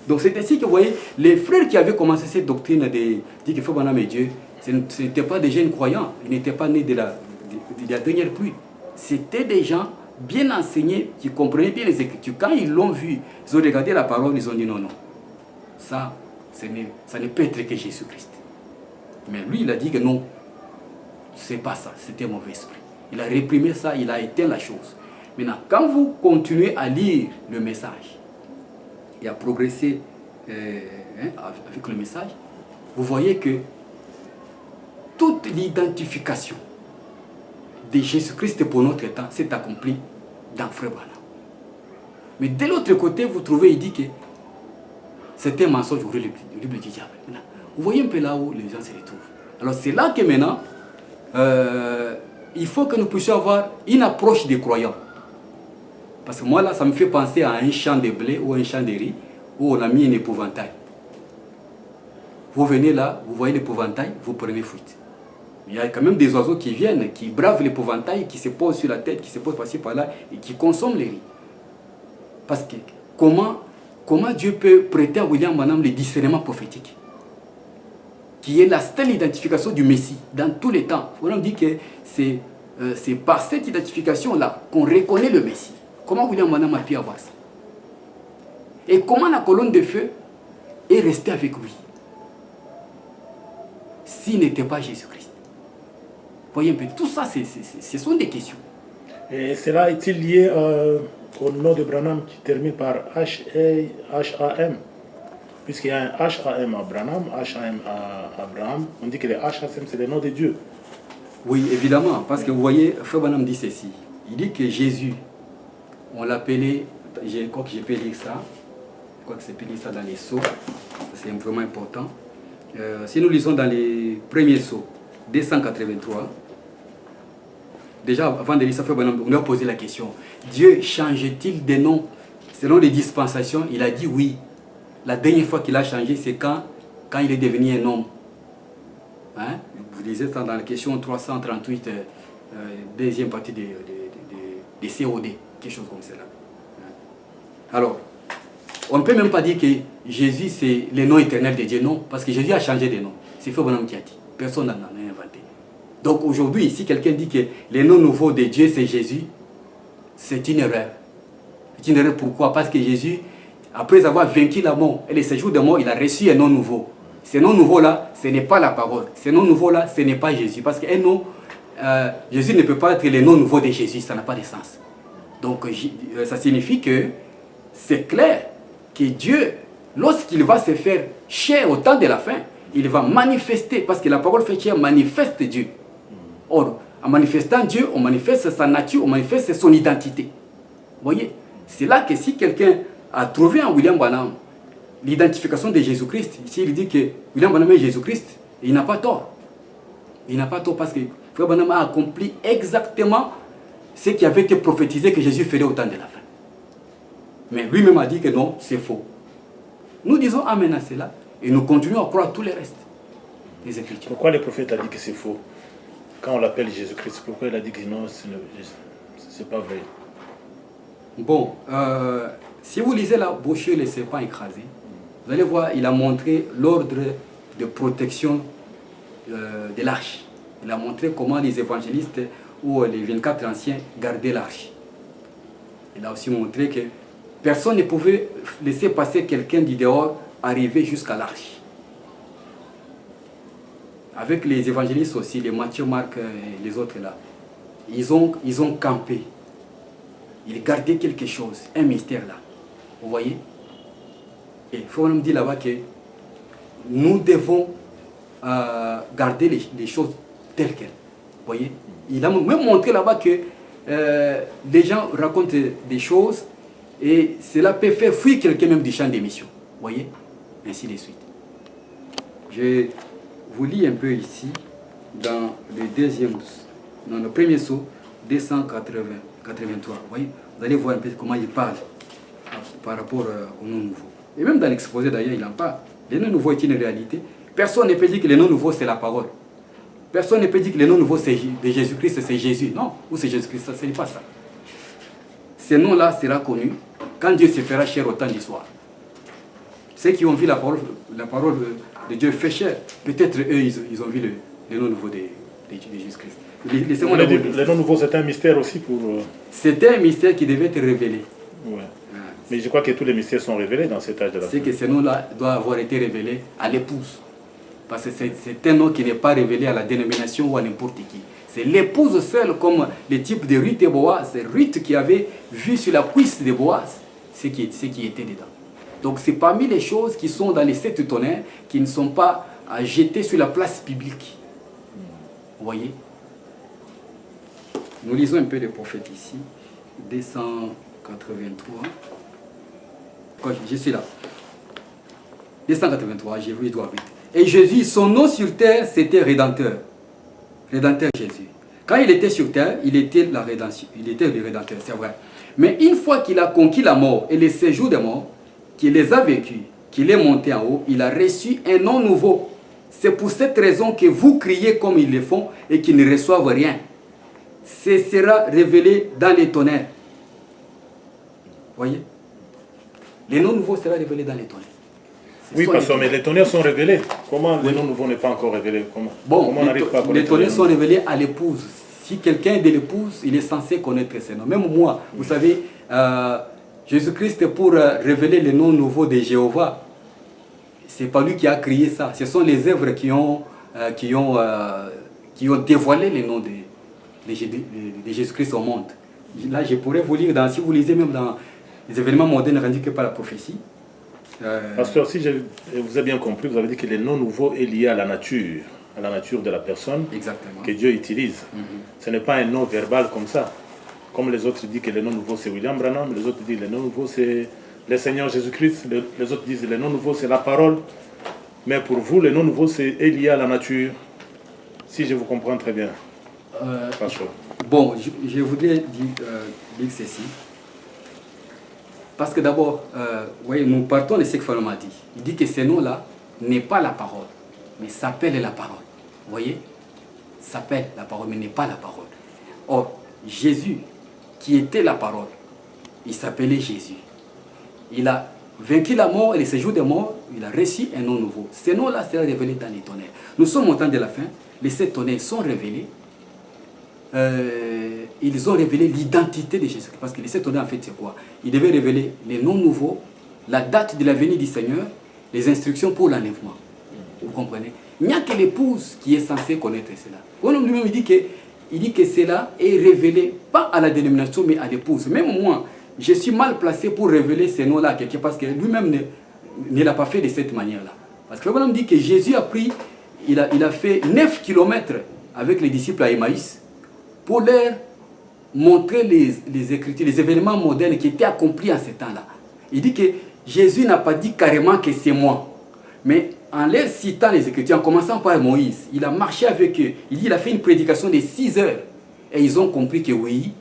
Donc c'est ainsi que vous voyez, les frères qui avaient commencé cette doctrine de dire que Fabre est Dieu, ce n'étaient pas des jeunes croyants. Ils n'étaient pas nés de la dernière pluie. C'était des gens bien enseignés, qui comprenaient bien les Écritures. Quand ils l'ont vu, ils ont regardé la parole, ils ont dit non, non. Ça ne peut être que Jésus-Christ. Mais lui, il a dit que non, c'est pas ça, c'était un mauvais esprit. Il a réprimé ça, il a éteint la chose. Maintenant, quand vous continuez à lire le message et à progresser avec le message, vous voyez que toute l'identification de Jésus-Christ pour notre temps s'est accomplie dans Frère Branham. Mais de l'autre côté, vous trouvez, il dit que c'est un mensonge horrible du diable. Vous voyez un peu là où les gens se retrouvent. Alors c'est là que maintenant, il faut que nous puissions avoir une approche des croyants. Parce que moi là, ça me fait penser à un champ de blé ou un champ de riz où on a mis un épouvantail. Vous venez là, vous voyez l'épouvantail, vous prenez fuite. Il y a quand même des oiseaux qui viennent, qui bravent l'épouvantail, qui se posent sur la tête, qui se posent par-ci par-là et qui consomment les riz. Parce que comment Dieu peut prêter à William Branham le discernement prophétique, qui est la seule identification du Messie dans tous les temps. On dit que c'est par cette identification-là qu'on reconnaît le Messie. Comment William Branham a pu avoir ça? Et comment la colonne de feu est restée avec lui s'il n'était pas Jésus-Christ? Voyez un peu, tout ça, ce sont des questions. Et cela est-il lié au nom de Branham qui termine par H-A-M? Puisqu'il y a un H-A-M à Branham, H-A-M à Abraham, on dit que les H-A-M, c'est le nom de Dieu. Oui, évidemment, parce que vous voyez, Frère Branham dit ceci. Il dit que Jésus, on l'appelait, je crois que je peux lire ça, je crois que c'est lire ça dans les sceaux, c'est vraiment important. Si nous lisons dans les premiers sceaux, 283, déjà avant de lire ça, Frère Branham, on lui a posé la question, Dieu change-t-il des noms selon les dispensations? Il a dit oui. La dernière fois qu'il a changé, c'est quand il est devenu un homme. Hein? Vous lisez ça dans la question 338 deuxième partie des COD, quelque chose comme cela. Alors, on ne peut même pas dire que Jésus c'est le nom éternel de Dieu, non, parce que Jésus a changé de nom. C'est Frère Branham qui a dit. Personne n'en a inventé. Donc aujourd'hui, si quelqu'un dit que le nom nouveau de Dieu c'est Jésus, c'est une erreur. C'est une erreur pourquoi? Parce que Jésus, après avoir vaincu la mort et les séjours de mort, il a reçu un nom nouveau. Ce nom nouveau-là, ce n'est pas la parole. Ce nom nouveau-là, ce n'est pas Jésus. Parce qu'un nom, Jésus ne peut pas être le nom nouveau de Jésus, ça n'a pas de sens. Donc ça signifie que c'est clair que Dieu, lorsqu'il va se faire chair au temps de la fin, il va manifester, parce que la parole fait chair manifeste Dieu. Or, en manifestant Dieu, on manifeste sa nature, on manifeste son identité. Vous voyez? C'est là que si quelqu'un a trouvé en William Branham l'identification de Jésus-Christ, s'il dit que William Branham est Jésus-Christ, il n'a pas tort. Il n'a pas tort parce que Frère Branham a accompli exactement ce qui avait été prophétisé que Jésus ferait au temps de la fin. Mais lui-même a dit que non, c'est faux. Nous disons amen à cela et nous continuons à croire tout le reste des Écritures. Pourquoi le prophète a dit que c'est faux? Quand on l'appelle Jésus-Christ, pourquoi il a dit que non, c'est pas vrai? Bon, si vous lisez la brochure Les serpents écrasés, vous allez voir, il a montré l'ordre de protection de l'arche. Il a montré comment les évangélistes ou les 24 anciens gardaient l'arche. Il a aussi montré que personne ne pouvait laisser passer quelqu'un du dehors arriver jusqu'à l'arche. Avec les évangélistes aussi, les Matthieu, Marc et les autres là, ils ont campé. Ils gardaient quelque chose, un mystère là. Vous voyez? Et il faut nous dire là-bas que nous devons garder les choses telles quelles. Vous voyez? Il a même montré là-bas que les gens racontent des choses et cela peut faire fuir quelqu'un même du champ d'émission. Vous voyez? Ainsi de suite. Je vous lis un peu ici, dans le premier saut, 283. Vous voyez? Vous allez voir un peu comment il parle par rapport au nom nouveau. Et même dans l'exposé d'ailleurs, il en parle. Le nom nouveau est une réalité. Personne ne peut dire que le nom nouveau c'est la parole. Personne ne peut dire que le nom nouveau de Jésus-Christ c'est Jésus. Non, ou c'est Jésus-Christ, ce n'est pas ça. Ce nom-là sera connu quand Dieu se fera chair au temps du soir. Ceux qui ont vu la parole de Dieu fait chair, peut-être eux, ils ont vu le nom nouveau de Jésus-Christ. Le nom nouveau, c'est un mystère aussi pour... C'était un mystère qui devait être révélé. Ouais. Mais je crois que tous les mystères sont révélés dans cet âge de la fin. C'est que ce nom-là doit avoir été révélé à l'épouse. Parce que c'est un nom qui n'est pas révélé à la dénomination ou à n'importe qui. C'est l'épouse seule, comme le type de Ruth et Boaz. C'est Ruth qui avait vu sur la cuisse de Boaz ce qui était dedans. Donc c'est parmi les choses qui sont dans les 7 tonnerres qui ne sont pas jetées sur la place publique. Vous voyez? Nous lisons un peu les prophètes ici. 283. Je suis là. 283, j'ai vu Édouard vite. Et Jésus, son nom sur terre, c'était Rédempteur. Rédempteur Jésus. Quand il était sur terre, il était la rédemption. Il était le Rédempteur, c'est vrai. Mais une fois qu'il a conquis la mort et les séjours des morts, qu'il les a vécus, qu'il est monté en haut, il a reçu un nom nouveau. C'est pour cette raison que vous criez comme ils le font et qu'ils ne reçoivent rien. Ce sera révélé dans les tonnerres. Voyez? Les noms nouveaux sera révélé dans les tonnerres. Oui, pasteur, mais les tonnerres sont révélés. Comment les noms nouveaux n'est pas encore révélé? Comment on n'arrive pas à connaître les tonnerres sont révélés à l'épouse. Si quelqu'un est de l'épouse, il est censé connaître ces noms. Même moi, vous savez, Jésus-Christ, pour révéler les noms nouveaux de Jéhovah, ce n'est pas lui qui a créé ça. Ce sont les œuvres qui ont dévoilé les noms de Jésus-Christ au monde. Là, je pourrais vous lire, si vous lisez même dans les événements modernes indiqués par la prophétie. Pasteur, si je vous ai bien compris, vous avez dit que le nom nouveau est lié à la nature de la personne. Exactement. Que Dieu utilise. Ce n'est pas un nom verbal comme ça. Comme les autres disent que le nom nouveau c'est William Branham, les autres disent que le nom nouveau c'est le Seigneur Jésus-Christ, les autres disent que le nom nouveau c'est la parole. Mais pour vous, le nom nouveau est lié à la nature. Si je vous comprends très bien. Bon, je voudrais dire ceci. Parce que d'abord, voyez, nous partons de ce que Falom a dit. Il dit que ce nom-là n'est pas la parole, mais s'appelle la parole. Vous voyez? S'appelle la parole, mais n'est pas la parole. Or, Jésus, qui était la parole, il s'appelait Jésus. Il a vaincu la mort et le séjour des morts, il a reçu un nom nouveau. Ce nom-là sera révélé dans les tonnerres. Nous sommes au temps de la fin, les 7 tonnerres sont révélés. Ils ont révélé l'identité de Jésus. Parce que les 7 tonnerres, en fait, c'est quoi? Ils devaient révéler les noms nouveaux, la date de la venue du Seigneur, les instructions pour l'enlèvement. Vous comprenez? Il n'y a que l'épouse qui est censée connaître cela. L'homme lui-même dit que cela est révélé, pas à la dénomination, mais à l'épouse. Même moi, je suis mal placé pour révéler ces noms-là à quelqu'un, parce que lui-même ne l'a pas fait de cette manière-là. Parce que l'homme dit que Jésus a pris, il a fait 9 kilomètres avec les disciples à Emmaüs pour leur montrer les Écritures, les événements modernes qui étaient accomplis en ce temps-là. Il dit que Jésus n'a pas dit carrément que c'est moi, mais en leur citant les Écritures, en commençant par Moïse, il a marché avec eux. Il dit qu'il a fait une prédication de 6 heures. Et ils ont compris que oui,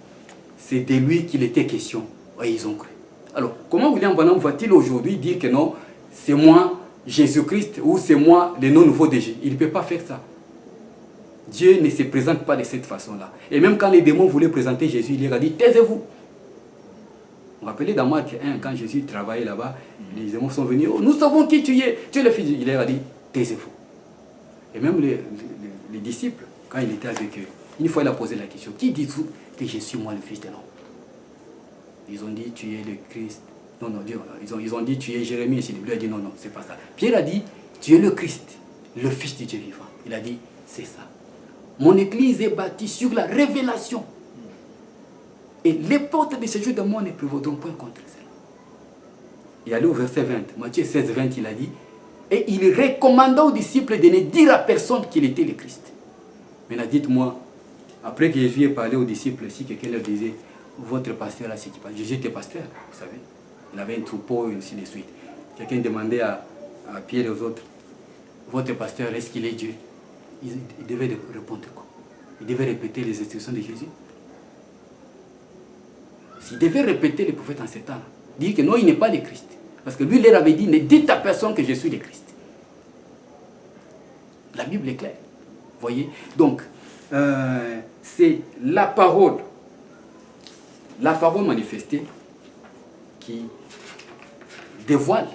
c'est de lui qu'il était question. Et ils ont cru. Alors, comment William Branham va-t-il aujourd'hui dire que non, c'est moi, Jésus-Christ, ou c'est moi, le nom nouveau de Jésus? Il ne peut pas faire ça. Dieu ne se présente pas de cette façon-là. Et même quand les démons voulaient présenter Jésus, il leur a dit, taisez-vous. Vous vous rappelez dans Marc 1, quand Jésus travaillait là-bas, les démons sont venus, oh, nous savons qui tu es le fils de Dieu. Il leur a dit, taisez-vous. Et même les disciples, quand il était avec eux, une fois il a posé la question, qui dites-vous que je suis moi le fils de l'homme? Ils ont dit, tu es le Christ. Non, non, ils ont dit, tu es Jérémie. Il lui a dit, non, non, c'est pas ça. Pierre a dit, tu es le Christ, le fils du Dieu vivant. Il a dit, c'est ça. Mon église est bâtie sur la révélation. Et les portes de ce jeu de monde ne prévaudront point contre cela. Il allait au verset 20. Matthieu 16, 20, il a dit, et il recommanda aux disciples de ne dire à personne qu'il était le Christ. Maintenant, dites-moi, après que Jésus ait parlé aux disciples, si quelqu'un leur disait, votre pasteur là, c'est qui parle. Jésus était pasteur, vous savez. Il avait un troupeau et ainsi de suite. Quelqu'un demandait à Pierre et aux autres, votre pasteur, est-ce qu'il est Dieu? Il devait répondre quoi? Il devait répéter les instructions de Jésus. S'il devait répéter les prophètes en ce temps, dire que non, il n'est pas le Christ. Parce que lui, il leur avait dit, ne dites à personne que je suis le Christ. La Bible est claire. Vous voyez? Donc, c'est la parole manifestée qui dévoile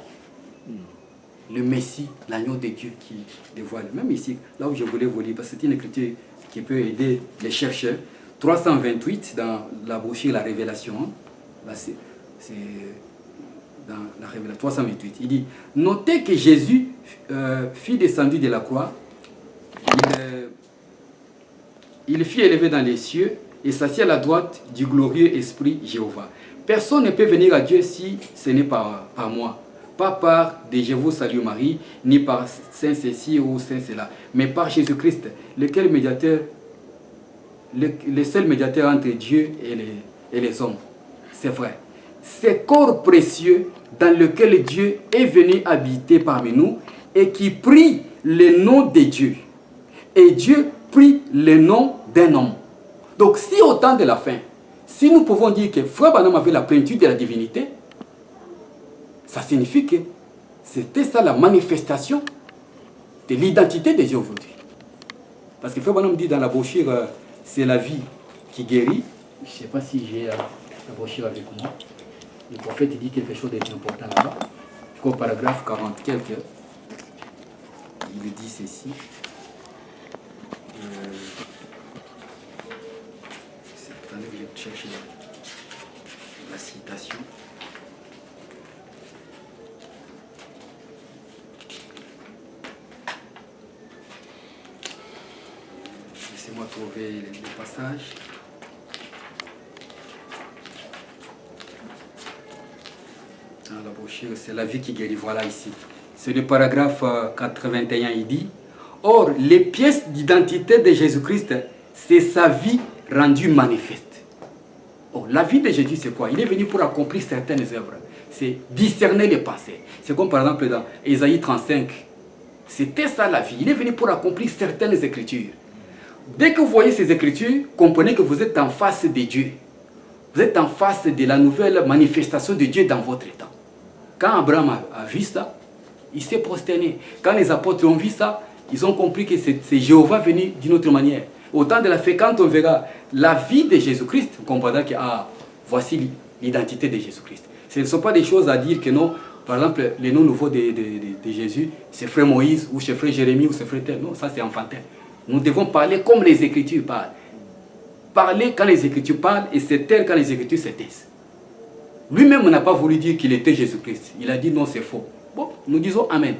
le Messie, l'agneau de Dieu qui dévoile. Même ici, là où je voulais vous lire, parce que c'est une écriture qui peut aider les chercheurs. 328 dans la brochure La Révélation. Là, c'est dans la Révélation 328. Il dit, notez que Jésus fut descendu de la croix. Il fut élevé dans les cieux et s'assit à la droite du glorieux Esprit Jéhovah. Personne ne peut venir à Dieu si ce n'est par moi. Pas par des je vous salue Marie, ni par Saint ceci ou Saint cela, mais par Jésus-Christ, le seul médiateur entre Dieu et les hommes. C'est vrai. C'est corps précieux dans lequel Dieu est venu habiter parmi nous et qui prit le nom de Dieu. Et Dieu prit le nom d'un homme. Donc si au temps de la fin, si nous pouvons dire que Frère Branham avait la plénitude de la divinité, ça signifie que c'était ça la manifestation de l'identité de Dieu aujourd'hui. Parce que Frère Branham dit dans la brochure, c'est la vie qui guérit. Je ne sais pas si j'ai la brochure avec moi. Le prophète dit quelque chose d'important là-bas. Je crois au paragraphe 40 quelques. Il dit ceci. Attendez que je cherche la citation. Laissez-moi trouver le passage. Dans la brochure, c'est la vie qui guérit. Voilà ici. C'est le paragraphe 81. Il dit, or, les pièces d'identité de Jésus-Christ, c'est sa vie rendue manifeste. Oh, la vie de Jésus, c'est quoi? Il est venu pour accomplir certaines œuvres. C'est discerner les pensées. C'est comme par exemple dans Ésaïe 35. C'était ça la vie. Il est venu pour accomplir certaines écritures. Dès que vous voyez ces écritures, comprenez que vous êtes en face de Dieu. Vous êtes en face de la nouvelle manifestation de Dieu dans votre temps. Quand Abraham a vu ça, il s'est prosterné. Quand les apôtres ont vu ça, ils ont compris que c'est Jéhovah venu d'une autre manière. Au temps de la fête, quand on verra la vie de Jésus-Christ, on comprendra que voici l'identité de Jésus-Christ. Ce ne sont pas des choses à dire que non, par exemple, les noms nouveaux de Jésus, c'est frère Moïse, ou c'est frère Jérémie, ou c'est frère tel. Non, ça c'est enfantin. Nous devons parler comme les Écritures parlent. Parler quand les Écritures parlent, et c'est tel quand les Écritures se taisent. Lui-même n'a pas voulu dire qu'il était Jésus-Christ. Il a dit non, c'est faux. Bon, nous disons Amen.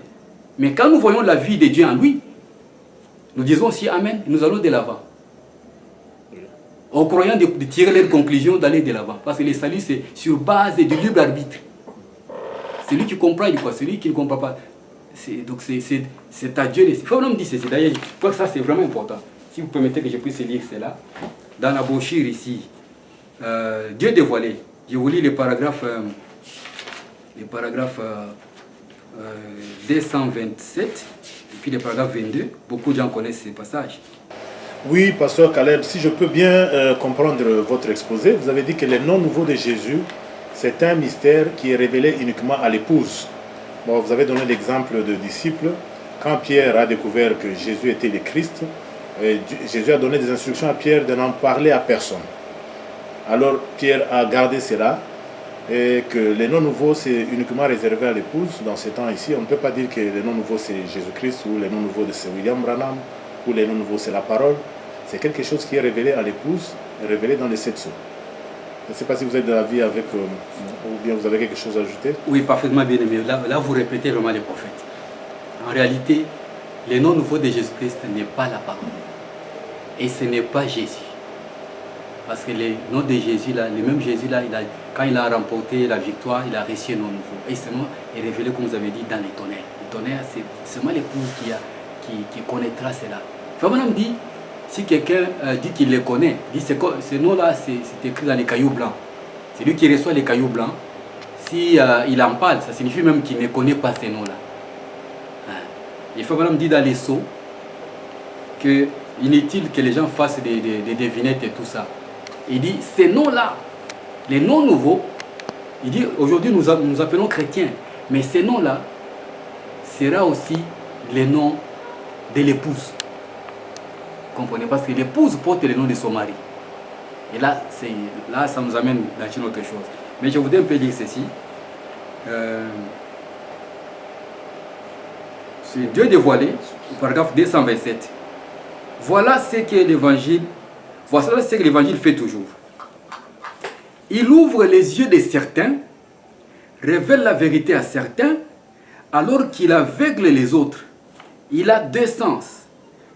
Mais quand nous voyons la vie de Dieu en lui, nous disons aussi Amen, nous allons de l'avant. En croyant de tirer les conclusions, d'aller de l'avant. Parce que le salut, c'est sur base du libre arbitre. Celui qui comprend, il dit quoi? Celui qui ne comprend pas. Donc c'est à Dieu. Il faut me dire ceci. D'ailleurs, je crois que ça c'est vraiment important. Si vous permettez que je puisse lire cela. Dans la brochure ici, Dieu dévoilé. Je vous lis le paragraphe 227 et puis le paragraphe 22. Beaucoup de gens connaissent ces passages. Oui, pasteur Caleb, si je peux bien comprendre votre exposé, vous avez dit que le nom nouveau de Jésus, c'est un mystère qui est révélé uniquement à l'épouse. Bon, vous avez donné l'exemple de disciples. Quand Pierre a découvert que Jésus était le Christ, Jésus a donné des instructions à Pierre de n'en parler à personne. Alors Pierre a gardé cela, et que le nom nouveau c'est uniquement réservé à l'épouse. Dans ces temps ici, on ne peut pas dire que le nom nouveau c'est Jésus-Christ, ou le nom nouveau c'est William Branham, ou le nom nouveau c'est la parole. C'est quelque chose qui est révélé à l'épouse, révélé dans les 7 sceaux. Je ne sais pas si vous êtes de l'avis avec, ou bien vous avez quelque chose à ajouter. Oui, parfaitement bien aimé. Là, vous répétez vraiment les prophètes. En réalité, le nom nouveau de Jésus-Christ n'est pas la parole. Et ce n'est pas Jésus. Parce que le nom de Jésus, là, le même Jésus, là, quand il a remporté la victoire, il a reçu un nom nouveau. Et ce nom est révélé, comme vous avez dit, dans les tonnerres. Le tonnerre, c'est seulement l'épouse qui connaîtra cela. Vraiment, on dit, si quelqu'un dit qu'il les connaît, dit ce nom-là, c'est écrit dans les cailloux blancs. C'est lui qui reçoit les cailloux blancs. Si il en parle, ça signifie même qu'il ne connaît pas ces noms-là. Il faut vraiment dire dans les sceaux que inutile que les gens fassent des devinettes et tout ça. Il dit, ces noms-là, les noms nouveaux, il dit, aujourd'hui nous appelons chrétiens, mais ces noms-là sera aussi les noms de l'épouse. Comprenez? Parce que l'épouse porte le nom de son mari. Et là, ça nous amène dans une autre chose. Mais je voudrais un peu dire ceci. C'est Dieu dévoilé, au paragraphe 227. Voilà ce que l'évangile fait toujours. Il ouvre les yeux de certains, révèle la vérité à certains, alors qu'il aveugle les autres. Il a deux sens.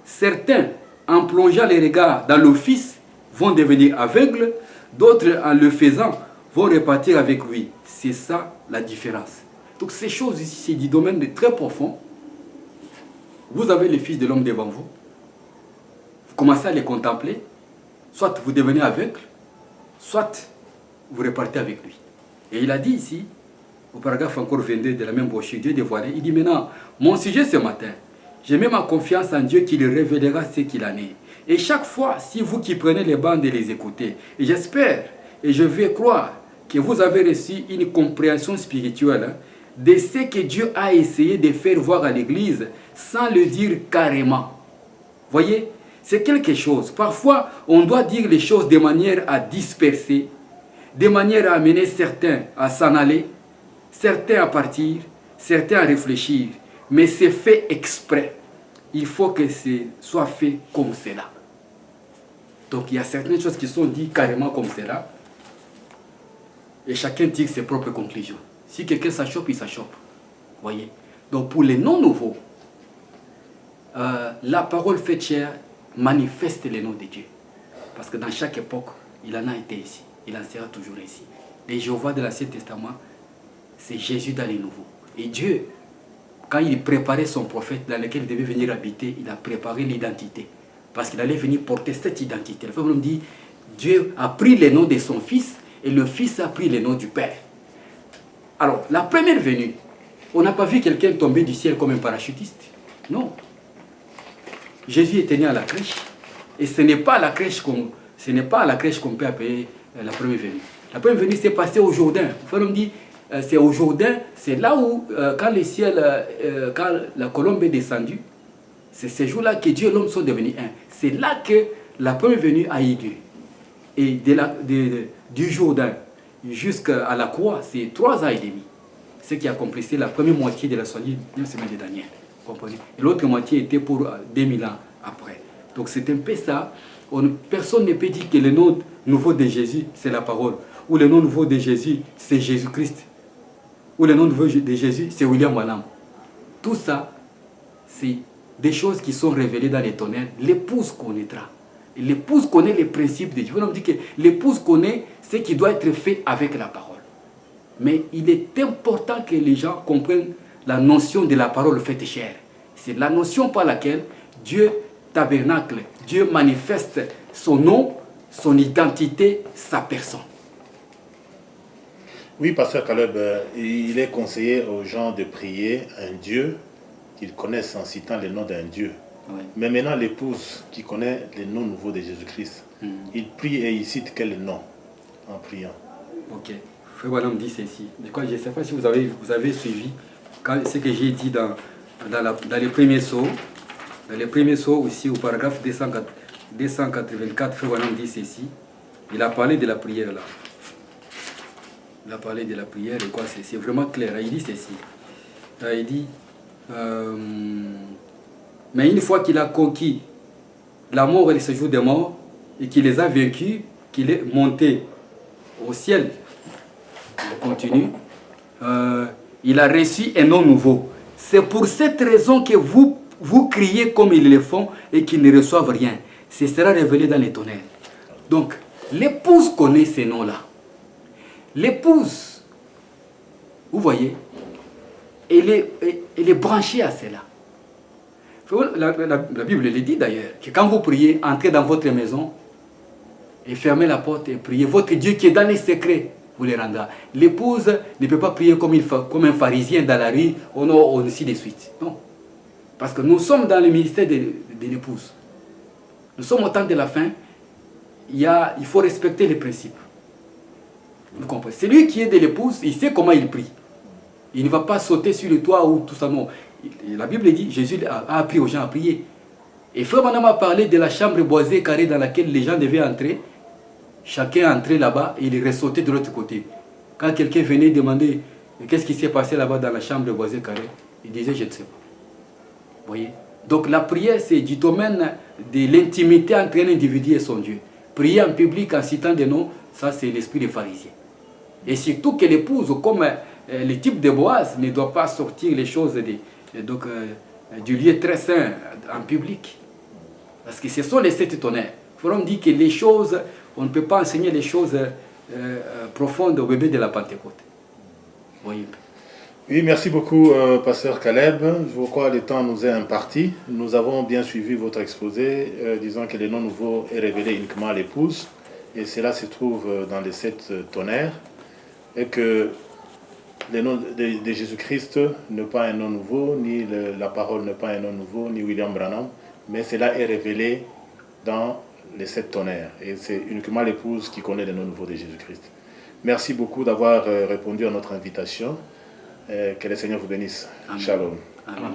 Certains, en plongeant les regards dans l'office, vont devenir aveugles, d'autres, en le faisant, vont repartir avec lui. C'est ça la différence. Donc ces choses ici, c'est du domaine très profond. Vous avez le Fils de l'homme devant vous. Vous commencez à les contempler. Soit vous devenez aveugle, soit vous repartez avec lui. Et il a dit ici, au paragraphe encore 22 de la même brochure, Dieu dévoilé, il dit maintenant, mon sujet ce matin, j'ai mis ma confiance en Dieu qui lui révélera ce qu'il en est. Et chaque fois, si vous qui prenez les bandes et les écoutez, et j'espère et je vais croire que vous avez reçu une compréhension spirituelle de ce que Dieu a essayé de faire voir à l'Église sans le dire carrément. Voyez, c'est quelque chose. Parfois, on doit dire les choses de manière à disperser, de manière à amener certains à s'en aller, certains à partir, certains à réfléchir. Mais c'est fait exprès. Il faut que ce soit fait comme cela. Donc il y a certaines choses qui sont dites carrément comme cela. Et chacun tire ses propres conclusions. Si quelqu'un s'achoppe, il s'achoppe. Voyez. Donc pour les non-nouveaux, la parole faite chair manifeste les noms de Dieu. Parce que dans chaque époque, il en a été ici. Il en sera toujours ici. Les Jéhovah de l'Ancien Testament, c'est Jésus dans les nouveaux. Et Dieu, quand il préparait son prophète dans lequel il devait venir habiter, il a préparé l'identité. Parce qu'il allait venir porter cette identité. La Bible me dit, Dieu a pris les noms de son fils et le fils a pris les noms du Père. Alors, la première venue, on n'a pas vu quelqu'un tomber du ciel comme un parachutiste. Non. Jésus était né à la crèche. Et ce n'est pas à la crèche qu'on peut appeler la première venue. La première venue s'est passée au Jourdain. Il faut me dire, c'est au Jourdain, c'est là où, quand le ciel, quand la colombe est descendue, c'est ce jour-là que Dieu et l'homme sont devenus un. C'est là que la première venue a eu lieu. Et du Jourdain jusqu'à la croix, c'est 3 ans et demi. Ce qui accomplissait la première moitié de la 70e semaine de Daniel. Comprenez? Et l'autre moitié était pour 2000 ans après. Donc c'est un peu ça. Personne ne peut dire que le nom nouveau de Jésus, c'est la parole. Ou le nom nouveau de Jésus, c'est Jésus-Christ. Ou le nom nouveau de Jésus, c'est William Branham. Tout ça, c'est des choses qui sont révélées dans les tonnerres. L'épouse connaîtra. L'épouse connaît les principes de Dieu. On dit que l'épouse connaît ce qui doit être fait avec la parole. Mais il est important que les gens comprennent la notion de la parole faite chair. C'est la notion par laquelle Dieu tabernacle, Dieu manifeste son nom, son identité, sa personne. Oui, pasteur Caleb, il est conseillé aux gens de prier un Dieu qu'ils connaissent en citant le nom d'un Dieu. Oui. Mais maintenant, l'épouse qui connaît le nom nouveau de Jésus-Christ, il prie et il cite quel nom en priant? Ok. Frère Branham dit ceci. Je ne sais pas si vous avez suivi ce que j'ai dit dans les premiers sauts. Dans les premiers sauts aussi, au paragraphe 284, Frère Branham dit ceci. Il a parlé de la prière là. Il a parlé de la prière et quoi, c'est vraiment clair. Il dit ceci. Il dit, mais une fois qu'il a conquis la mort et le séjour des morts, et qu'il les a vaincus, qu'il est monté au ciel, on continue, il a reçu un nom nouveau. C'est pour cette raison que vous criez comme ils le font et qu'ils ne reçoivent rien. Ce sera révélé dans les tonnerres. Donc, l'épouse connaît ces noms-là. L'épouse, vous voyez, elle est branchée à cela. La Bible le dit d'ailleurs, que quand vous priez, entrez dans votre maison et fermez la porte et priez. Votre Dieu qui est dans les secrets vous les rendra. L'épouse ne peut pas prier comme un pharisien dans la rue, ainsi de suite. Non. Parce que nous sommes dans le ministère de l'épouse. Nous sommes au temps de la fin. Il faut respecter les principes. Vous comprenez? Celui qui est de l'épouse, il sait comment il prie. Il ne va pas sauter sur le toit ou tout ça, non. La Bible dit, Jésus a appris aux gens à prier. Et Frère Branham a parlé de la chambre boisée carrée dans laquelle les gens devaient entrer. Chacun entrait là-bas et il ressautait de l'autre côté. Quand quelqu'un venait demander qu'est-ce qui s'est passé là-bas dans la chambre boisée carrée, il disait, je ne sais pas. Vous voyez? Donc la prière, c'est du domaine de l'intimité entre un individu et son Dieu. Prier en public en citant des noms, ça c'est l'esprit des pharisiens. Et surtout que l'épouse, comme le type de Boaz, ne doit pas sortir les choses du lieu très saint en public. Parce que ce sont les 7 tonnerres. On dit que les choses, on ne peut pas enseigner les choses profondes au bébé de la Pentecôte. Voyez. Oui, merci beaucoup, pasteur Caleb. Je crois que le temps nous est imparti. Nous avons bien suivi votre exposé, disant que le nom nouveau est révélé uniquement à l'épouse. Et cela se trouve dans les 7 tonnerres. Et que le nom de Jésus-Christ n'est pas un nom nouveau, ni la parole n'est pas un nom nouveau, ni William Branham, mais cela est révélé dans les 7 tonnerres. Et c'est uniquement l'épouse qui connaît le nom nouveau de Jésus-Christ. Merci beaucoup d'avoir répondu à notre invitation. Que le Seigneur vous bénisse. Amen. Shalom. Amen.